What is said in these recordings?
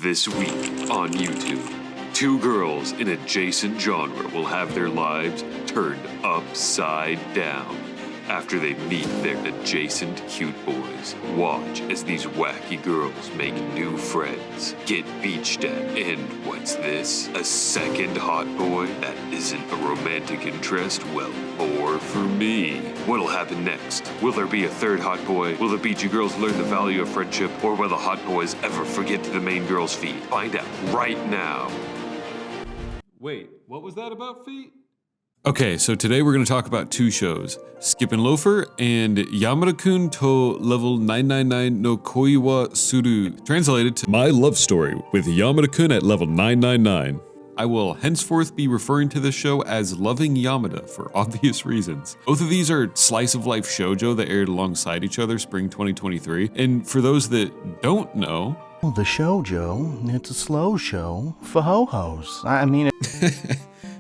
This week on YouTube, two girls in adjacent genre will have their lives turned upside down after they meet their adjacent cute boys. Watch as these wacky girls make new friends, get beached at, and what's this? A second hot boy? That isn't a romantic interest? Well, more for me. What'll happen next? Will there be a third hot boy? Will the beachy girls learn the value of friendship? Or will the hot boys ever forget the main girl's feet? Find out right now. Wait, what was that about feet? Okay, so today we're going to talk about two shows, Skipandloafer and Yamada-kun to level 999 no koi wa suru, translated to My Love Story with Yamada-kun at level 999. I will henceforth be referring to this show as Loving Yamada for obvious reasons. Both of these are slice of life shoujo that aired alongside each other spring 2023, and for those that don't know, the shoujo, it's a slow show for ho-hos.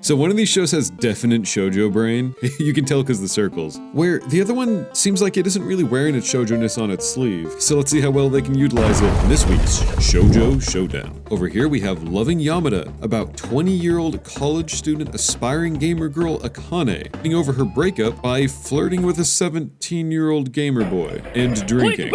So one of these shows has definite shoujo brain, you can tell because the circles, where the other one seems like it isn't really wearing its shoujo-ness on its sleeve. So let's see how well they can utilize it in this week's Shoujo Showdown. Over here we have Loving Yamada, about 20-year-old college student aspiring gamer girl Akane, getting over her breakup by flirting with a 17-year-old gamer boy and drinking.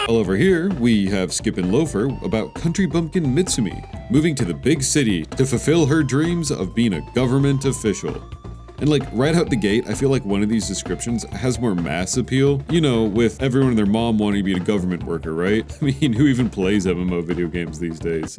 All over here, we have Skipandloafer about country bumpkin Mitsumi, moving to the big city to fulfill her dreams of being a government official. And like right out the gate, I feel like one of these descriptions has more mass appeal. You know, with everyone and their mom wanting to be a government worker, right? I mean, who even plays MMO video games these days?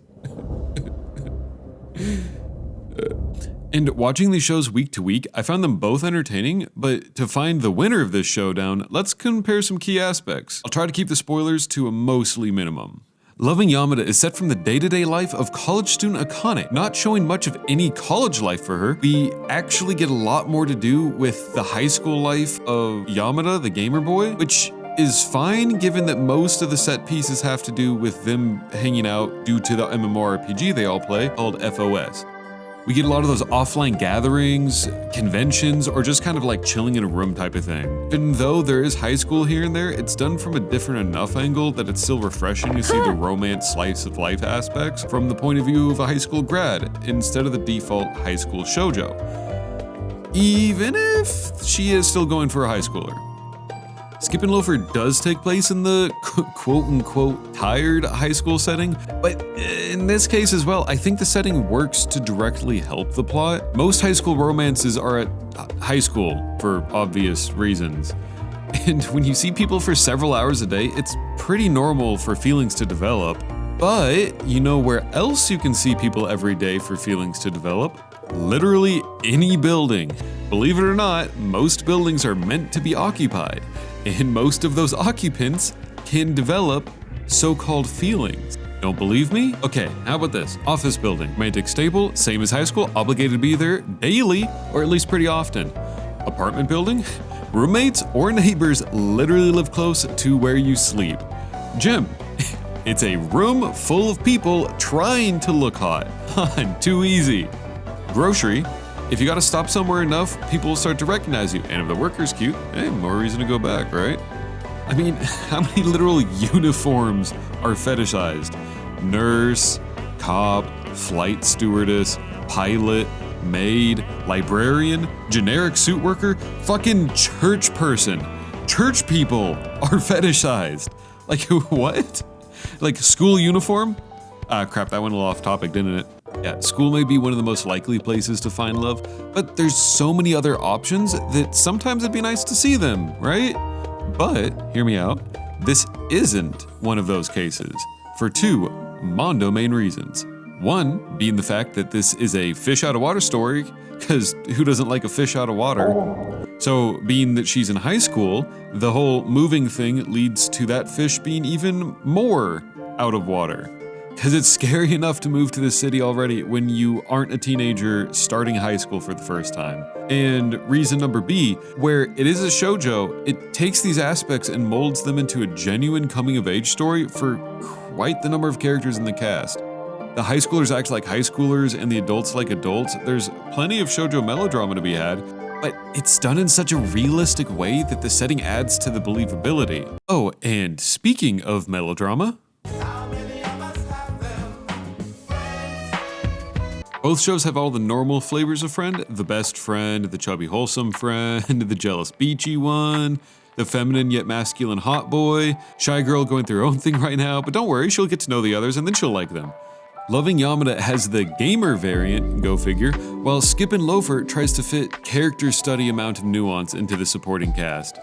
And watching these shows week to week, I found them both entertaining, but to find the winner of this showdown, let's compare some key aspects. I'll try to keep the spoilers to a mostly minimum. Loving Yamada is set from the day-to-day life of college student Akane, not showing much of any college life for her. We actually get a lot more to do with the high school life of Yamada, the gamer boy, which is fine given that most of the set pieces have to do with them hanging out due to the MMORPG they all play called FOS. We get a lot of those offline gatherings, conventions, or just kind of like chilling in a room type of thing. Even though there is high school here and there, it's done from a different enough angle that it's still refreshing to see the romance slice of life aspects from the point of view of a high school grad, instead of the default high school shoujo. Even if she is still going for a high schooler. Skipandloafer does take place in the quote-unquote tired high school setting, but in this case as well, I think the setting works to directly help the plot. Most high school romances are at high school for obvious reasons. And when you see people for several hours a day, it's pretty normal for feelings to develop. But you know where else you can see people every day for feelings to develop? Literally any building. Believe it or not, most buildings are meant to be occupied, and most of those occupants can develop so-called feelings. Don't believe me? Okay, how about this? Office building, romantic stable, same as high school, obligated to be there daily, or at least pretty often. Apartment building, roommates or neighbors literally live close to where you sleep. Gym, it's a room full of people trying to look hot. Too easy. Grocery, if you gotta stop somewhere enough, people will start to recognize you. And if the worker's cute, hey, more reason to go back, right? I mean, how many literal uniforms are fetishized? Nurse, cop, flight stewardess, pilot, maid, librarian, generic suit worker, fucking church person. Church people are fetishized. Like, what? Like, school uniform? Crap, that went a little off topic, didn't it? Yeah, school may be one of the most likely places to find love, but there's so many other options that sometimes it'd be nice to see them, right? But, hear me out, this isn't one of those cases, for two mondo main reasons. One being the fact that this is a fish out of water story, because who doesn't like a fish out of water? So, being that she's in high school, the whole moving thing leads to that fish being even more out of water. Because it's scary enough to move to the city already when you aren't a teenager starting high school for the first time. And reason number B, where it is a shoujo, it takes these aspects and molds them into a genuine coming-of-age story for quite the number of characters in the cast. The high schoolers act like high schoolers and the adults like adults. There's plenty of shoujo melodrama to be had. but it's done in such a realistic way that the setting adds to the believability. Oh, and speaking of melodrama, both shows have all the normal flavors of friend: the best friend, the chubby wholesome friend, the jealous beachy one, the feminine yet masculine hot boy, shy girl going through her own thing right now, but don't worry, she'll get to know the others and then she'll like them. Loving Yamada has the gamer variant, go figure, while Skipandloafer tries to fit character study amount of nuance into the supporting cast.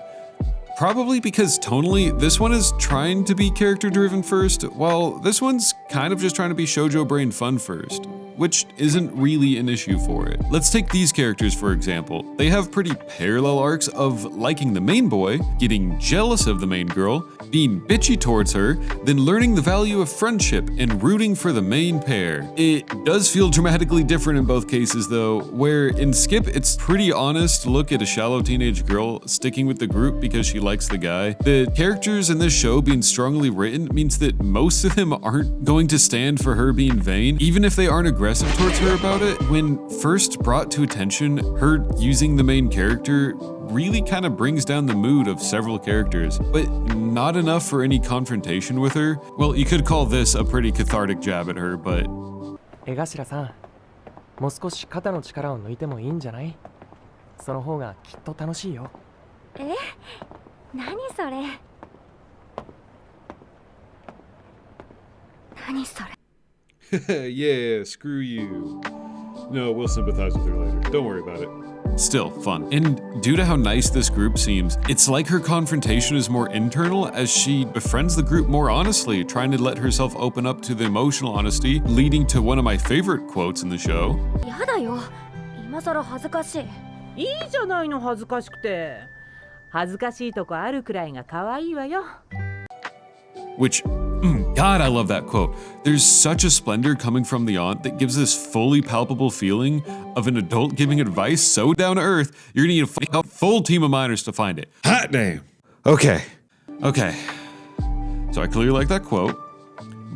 Probably because tonally, this one is trying to be character driven first, while this one's kind of just trying to be shoujo brain fun first, which isn't really an issue for it. Let's take these characters for example. They have pretty parallel arcs of liking the main boy, getting jealous of the main girl, being bitchy towards her, then learning the value of friendship and rooting for the main pair. It does feel dramatically different in both cases though, where in Skip it's pretty honest look at a shallow teenage girl sticking with the group because she likes the guy. The characters in this show being strongly written means that most of them aren't going to stand for her being vain, even if they aren't aggressive towards her about it. When first brought to attention, her using the main character really kind of brings down the mood of several characters, but not enough for any confrontation with her. Well, you could call this a pretty cathartic jab at her, but 江頭さん、もう少し肩の力を抜いてもいいんじゃない？その方がきっと楽しいよ。え？何それ？何それ？ yeah, screw you. No, we'll sympathize with her later. Don't worry about it. Still fun. And due to how nice this group seems, it's like her confrontation is more internal as she befriends the group more honestly, trying to let herself open up to the emotional honesty, leading to one of my favorite quotes in the show. やだよ。今更恥ずかしい。いいじゃないの恥ずかしくて。恥ずかしいとこあるくらいが可愛いわよ。 Which, God, I love that quote. There's such a splendor coming from the aunt that gives this fully palpable feeling of an adult giving advice so down to earth, you're gonna need a full team of minors to find it. Hot damn. Okay. So I clearly like that quote,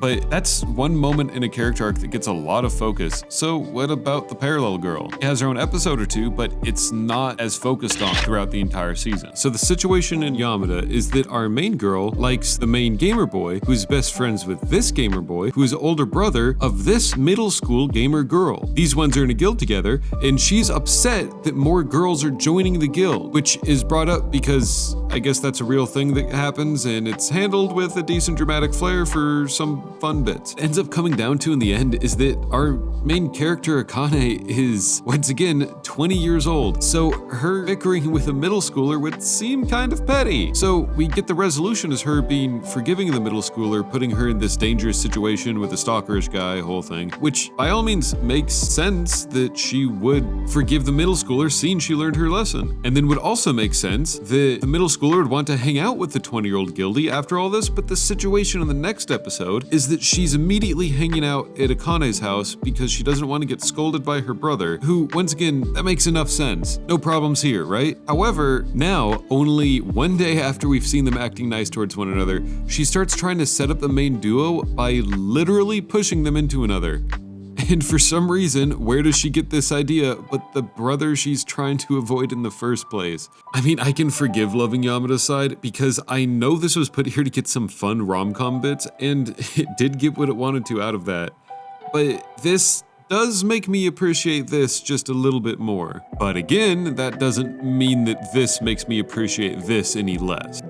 but that's one moment in a character arc that gets a lot of focus. So what about the parallel girl? It has her own episode or two, but it's not as focused on throughout the entire season. So the situation in Yamada is that our main girl likes the main gamer boy, who's best friends with this gamer boy, who is older brother of this middle school gamer girl. These ones are in a guild together, and she's upset that more girls are joining the guild, which is brought up because I guess that's a real thing that happens, and it's handled with a decent dramatic flair for some fun bits. Ends up coming down to in the end is that our main character Akane is once again 20 years old, so her bickering with a middle schooler would seem kind of petty. So we get the resolution as her being forgiving the middle schooler, putting her in this dangerous situation with a stalkerish guy, whole thing, which by all means makes sense that she would forgive the middle schooler seeing she learned her lesson, and then would also make sense that the middle schooler would want to hang out with the 20-year-old guildie after all this. But the situation in the next episode is that she's immediately hanging out at Akane's house because she doesn't want to get scolded by her brother, who, once again, that makes enough sense. No problems here, right? However, now, only one day after we've seen them acting nice towards one another, she starts trying to set up the main duo by literally pushing them into another. And for some reason, where does she get this idea but the brother she's trying to avoid in the first place? I mean, I can forgive Loving Yamada's side because I know this was put here to get some fun rom-com bits, and it did get what it wanted to out of that. But this does make me appreciate this just a little bit more. But again, that doesn't mean that this makes me appreciate this any less.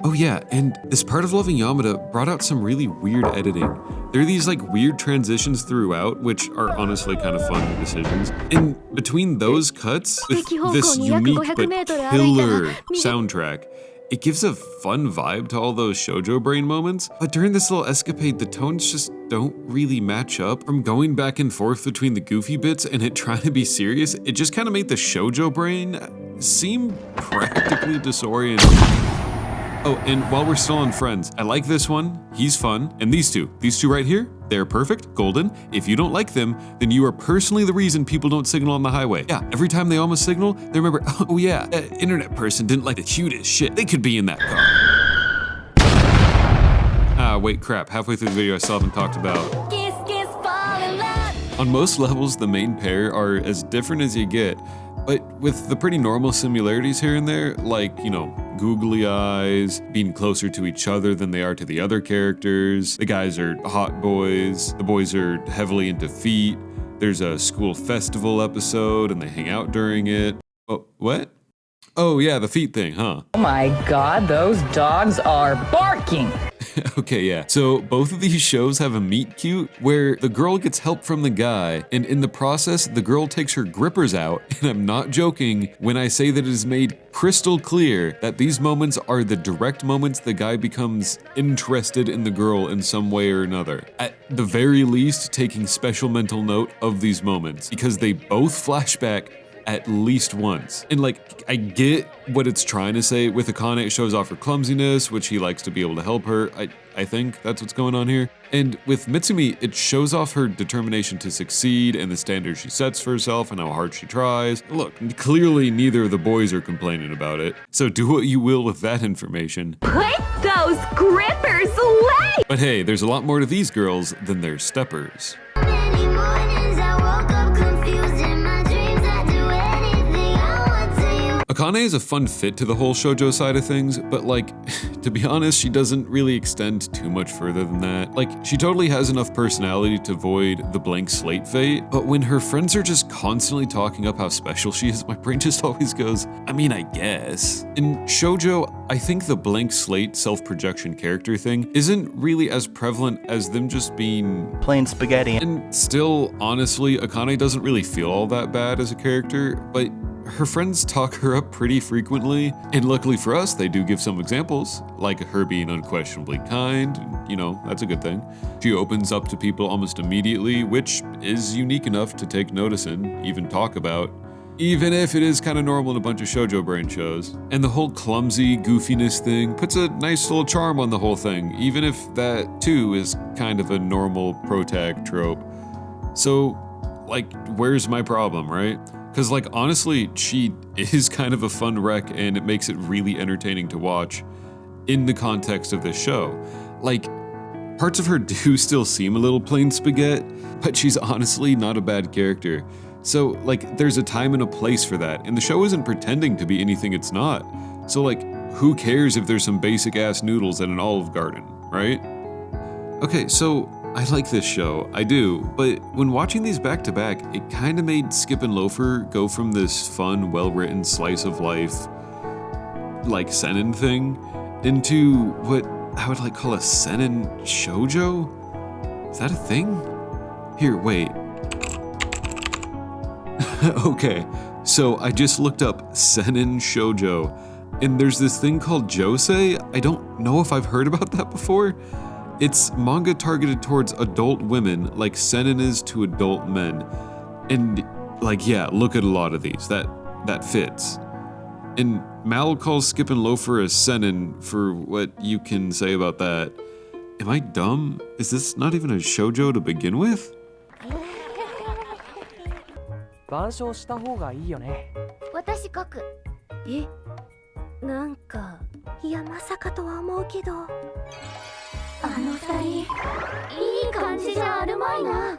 Oh yeah, and this part of Loving Yamada brought out some really weird editing. There are these like weird transitions throughout, which are honestly kind of fun decisions. In between those cuts, with this unique but killer soundtrack, it gives a fun vibe to all those shoujo brain moments. But during this little escapade, the tones just don't really match up. From going back and forth between the goofy bits and it trying to be serious, it just kind of made the shoujo brain seem practically disorienting. Oh, and while we're still on Friends, I like this one, he's fun, and these two right here, they're perfect, golden. If you don't like them, then you are personally the reason people don't signal on the highway. Yeah, every time they almost signal, they remember, oh yeah, that internet person didn't like the cutest shit. They could be in that car. Ah, wait, crap, halfway through the video I still haven't talked about. Kiss, kiss, fall in love. On most levels, the main pair are as different as you get, but with the pretty normal similarities here and there, like, googly eyes, being closer to each other than they are to the other characters. The guys are hot boys, the boys are heavily into feet. There's a school festival episode and they hang out during it. Oh, what? Oh yeah, the feet thing, huh? Oh my god, those dogs are barking! Okay, yeah. So both of these shows have a meet cute where the girl gets help from the guy, and in the process, the girl takes her grippers out, and I'm not joking when I say that it is made crystal clear that these moments are the direct moments the guy becomes interested in the girl in some way or another. At the very least, taking special mental note of these moments, because they both flashback at least once. And I get what it's trying to say. With Akane, it shows off her clumsiness, which he likes to be able to help her. I think that's what's going on here. And with Mitsumi, it shows off her determination to succeed and the standards she sets for herself and how hard she tries. Look, clearly neither of the boys are complaining about it. So do what you will with that information. Put those grippers away! But hey, there's a lot more to these girls than their steppers. Many mornings I woke up confused in my dreams. I do anything I want to you. Akane is a fun fit to the whole shoujo side of things, but to be honest, she doesn't really extend too much further than that. She totally has enough personality to avoid the blank slate fate, but when her friends are just constantly talking up how special she is, my brain just always goes, I mean, I guess. In shoujo, I think the blank slate self-projection character thing isn't really as prevalent as them just being Plain spaghetti. And still, honestly, Akane doesn't really feel all that bad as a character, but her friends talk her up pretty frequently, and luckily for us, they do give some examples, like her being unquestionably kind, that's a good thing. She opens up to people almost immediately, which is unique enough to take notice in, even talk about, even if it is kind of normal in a bunch of shoujo brain shows. And the whole clumsy goofiness thing puts a nice little charm on the whole thing, even if that too is kind of a normal protag trope. So, where's my problem, right? Because honestly, she is kind of a fun wreck and it makes it really entertaining to watch in the context of this show. Parts of her do still seem a little plain spaghetti, but she's honestly not a bad character. So, there's a time and a place for that, and the show isn't pretending to be anything it's not. So, who cares if there's some basic-ass noodles at an Olive Garden, right? Okay, so I like this show, I do, but when watching these back-to-back, it kind of made Skipandloafer go from this fun, well-written slice of life, seinen thing, into what I would call a seinen shojo? Is that a thing? Here, wait. Okay, so I just looked up seinen shoujo, and there's this thing called josei. I don't know if I've heard about that before. It's manga targeted towards adult women like seinen is to adult men. And yeah, look at a lot of these. That fits. And Mal calls Skipandloafer a seinen for what you can say about that. Am I dumb? Is this not even a shoujo to begin with? 板書した方がいいよね。私書く。え、なんか、いやまさかとは思うけど。あの二人、いい感じじゃあるまいな。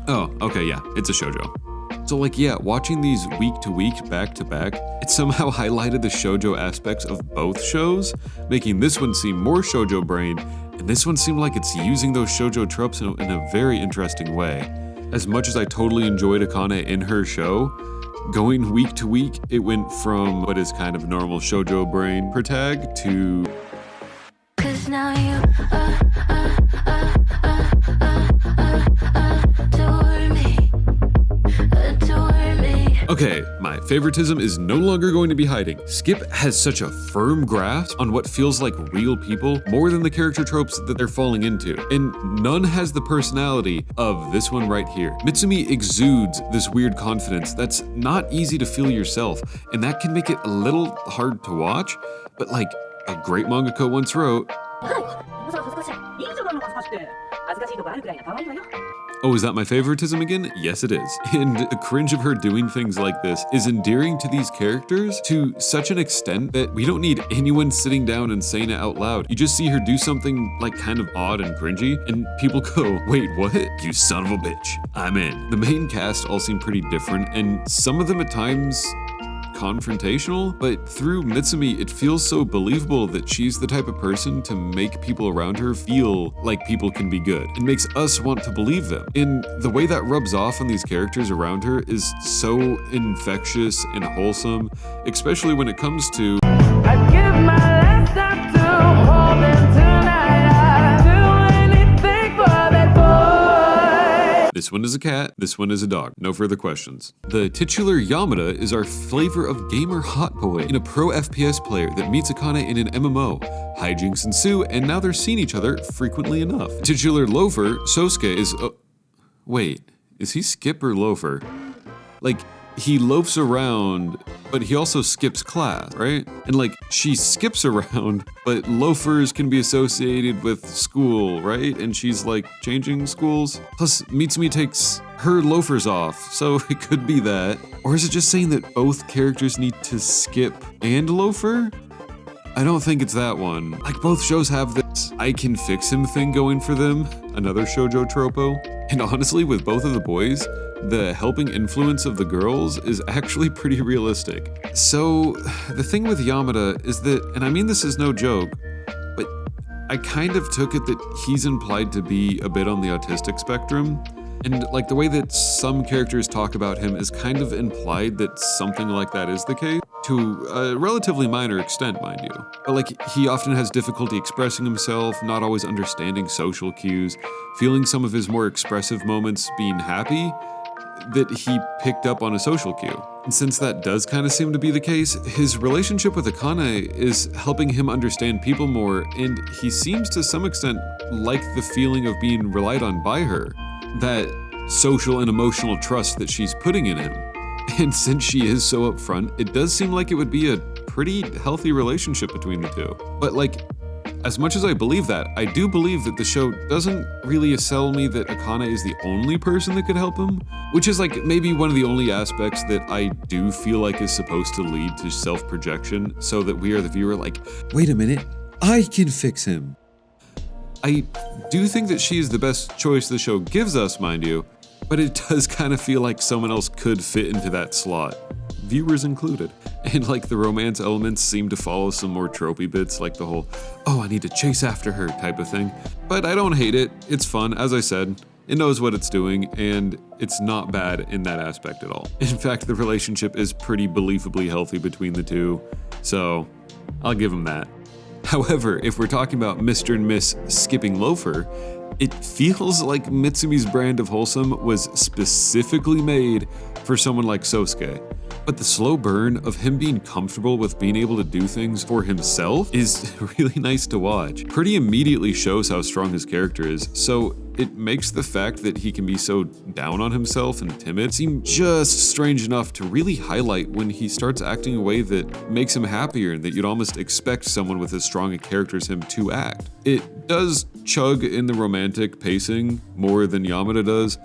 Oh, okay, yeah, it's a shoujo. So yeah, watching these week to week, back to back, it somehow highlighted the shoujo aspects of both shows, making this one seem more shoujo brain, and this one seemed like it's using those shoujo tropes in a very interesting way. As much as I totally enjoyed Akane in her show, going week to week, it went from what is kind of normal shoujo brain per tag to... 'Cause now you adore me. Okay, my favoritism is no longer going to be hiding. Skip has such a firm grasp on what feels like real people, more than the character tropes that they're falling into. And none has the personality of this one right here. Mitsumi exudes this weird confidence that's not easy to feel yourself, and that can make it a little hard to watch, but a great mangaka once wrote, はい、今更恥ずかしい。いいじゃないの恥ずかしくて。恥ずかしいとこあるくらいが可愛いわよ。Oh, is that my favoritism again? Yes, it is. And a cringe of her doing things like this is endearing to these characters to such an extent that we don't need anyone sitting down and saying it out loud. You just see her do something like kind of odd and cringy, and people go, wait, what? You son of a bitch. I'm in. The main cast all seem pretty different, and some of them at times confrontational, but through Mitsumi, it feels so believable that she's the type of person to make people around her feel like people can be good. It makes us want to believe them. And the way that rubs off on these characters around her is so infectious and wholesome, especially when it comes to I'd give my last time to hold them tonight. I'd do anything for that boy. this one is a cat, this one is a dog. No further questions. The titular Yamada is our flavor of gamer hot boy and a pro FPS player that meets Akane in an MMO. Hijinks ensue, and now they're seeing each other frequently enough. Titular loafer, Sosuke, is... wait, is he skip or loafer? Like, he loafs around, but he also skips class, right? And like, she skips around, but loafers can be associated with school, right? And she's like changing schools. Plus, Mitsumi takes her loafers off, so it could be that. Or is it just saying that both characters need to skip and loafer? I don't think it's that one. Like, both shows have this I can fix him thing going for them, another shoujo tropo. And honestly, with both of the boys, the helping influence of the girls is actually pretty realistic. So, the thing with Yamada is that, and I mean this is no joke, but I kind of took it that he's implied to be a bit on the autistic spectrum. And like the way that some characters talk about him is kind of implied that something like that is the case, to a relatively minor extent, mind you. But like, he often has difficulty expressing himself, not always understanding social cues, feeling some of his more expressive moments being happy that he picked up on a social cue. And since that does kind of seem to be the case, his relationship with Akane is helping him understand people more, and he seems to some extent like the feeling of being relied on by her. That social and emotional trust that she's putting in him. And since she is so upfront, it does seem like it would be a pretty healthy relationship between the two. But like, as much as I believe that, I do believe that the show doesn't really sell me that Akane is the only person that could help him, which is like maybe one of the only aspects that I do feel like is supposed to lead to self-projection, so that we are the viewer like, wait a minute, I can fix him. I do think that she is the best choice the show gives us, mind you, but it does kind of feel like someone else could fit into that slot, viewers included. And like, the romance elements seem to follow some more tropey bits, like the whole, oh, I need to chase after her type of thing. But I don't hate it, it's fun, as I said, it knows what it's doing, and it's not bad in that aspect at all. In fact, the relationship is pretty believably healthy between the two, so I'll give them that. However, if we're talking about Mr. and Miss Skipping Loafer, it feels like Mitsumi's brand of wholesome was specifically made for someone like Sosuke. But the slow burn of him being comfortable with being able to do things for himself is really nice to watch. Pretty immediately shows how strong his character is, so it makes the fact that he can be so down on himself and timid seem just strange enough to really highlight when he starts acting a way that makes him happier and that you'd almost expect someone with as strong a character as him to act. It does chug in the romantic pacing more than Yamada does,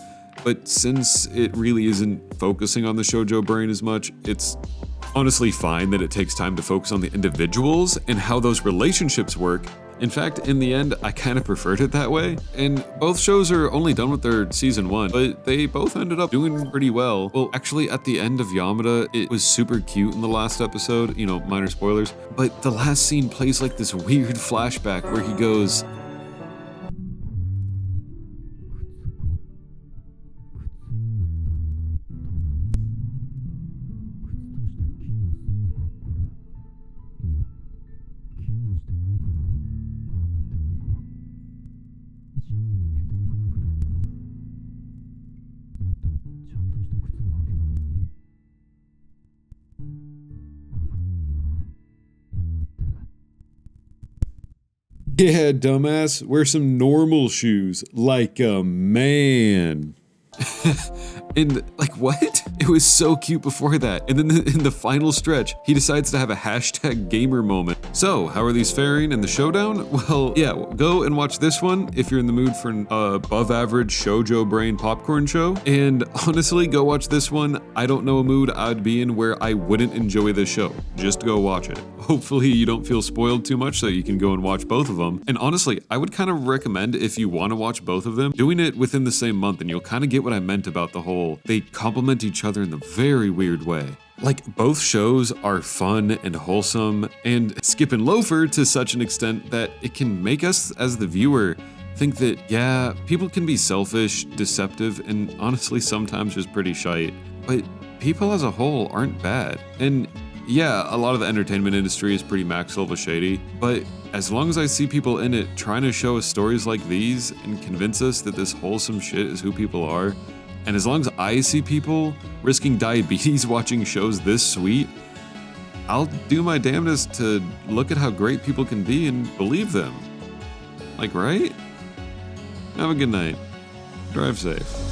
but since it really isn't focusing on the shoujo brain as much, it's honestly fine that it takes time to focus on the individuals and how those relationships work. In fact, in the end, I kind of preferred it that way. And both shows are only done with their season 1, but they both ended up doing pretty well. Well, actually, at the end of Yamada, it was super cute in the last episode, you know, minor spoilers, but the last scene plays like this weird flashback where he goes, yeah, dumbass, wear some normal shoes, like a man. And like, what? It was so cute before that. And then in the final stretch, he decides to have a hashtag gamer moment. So how are these faring in the showdown? Well, yeah, go and watch this one if you're in the mood for an above average shoujo brain popcorn show. And honestly, go watch this one. I don't know a mood I'd be in where I wouldn't enjoy this show. Just go watch it. Hopefully you don't feel spoiled too much so you can go and watch both of them. And honestly, I would kind of recommend, if you want to watch both of them, doing it within the same month, and you'll kind of get what I meant about the whole, they complement each other in the very weird way. Like, both shows are fun and wholesome and skipandloafer to such an extent that it can make us as the viewer think that, yeah, people can be selfish, deceptive, and honestly sometimes just pretty shite. But people as a whole aren't bad. And yeah, a lot of the entertainment industry is pretty max level shady, but as long as I see people in it trying to show us stories like these and convince us that this wholesome shit is who people are, and as long as I see people risking diabetes watching shows this sweet, I'll do my damnedest to look at how great people can be and believe them. Like, right? Have a good night. Drive safe.